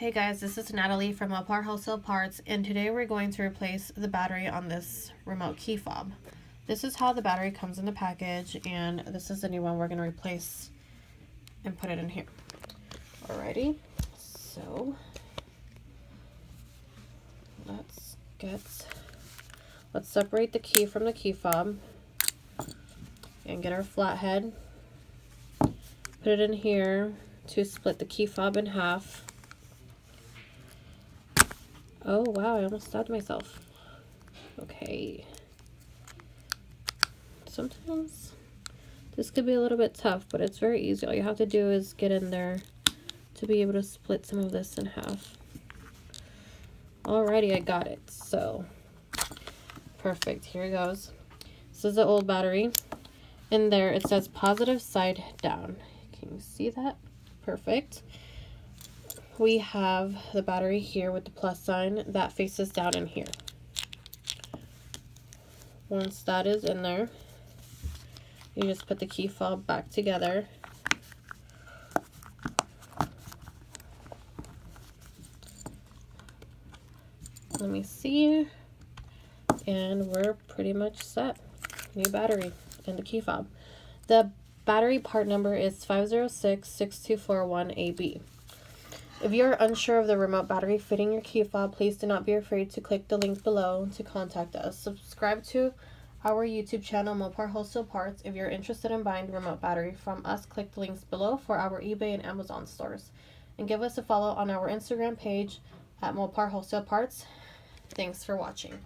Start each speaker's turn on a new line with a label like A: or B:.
A: Hey guys, this is Natalie from Mopar Wholesale Parts, and today we're going to replace the battery on this remote key fob. This is how the battery comes in the package, and this is the new one we're going to replace and put it in here. Alrighty, so let's separate the key from the key fob and get our flathead. Put it in here to split the key fob in half. Oh wow, I almost stabbed myself. Okay. Sometimes this could be a little bit tough, but it's very easy. All you have to do is get in there to be able to split some of this in half. Alrighty, I got it. So, perfect. Here it goes. This is the old battery. In there, it says positive side down. Can you see that? Perfect. We have the battery here with the plus sign that faces down in here. Once that is in there, you just put the key fob back together. Let me see. And we're pretty much set. New battery and the key fob. The battery part number is 5066241AB. If you're unsure of the remote battery fitting your key fob, please do not be afraid to click the link below to contact us. Subscribe to our YouTube channel, Mopar Wholesale Parts. If you're interested in buying the remote battery from us, click the links below for our eBay and Amazon stores. And give us a follow on our Instagram page at Mopar Wholesale Parts. Thanks for watching.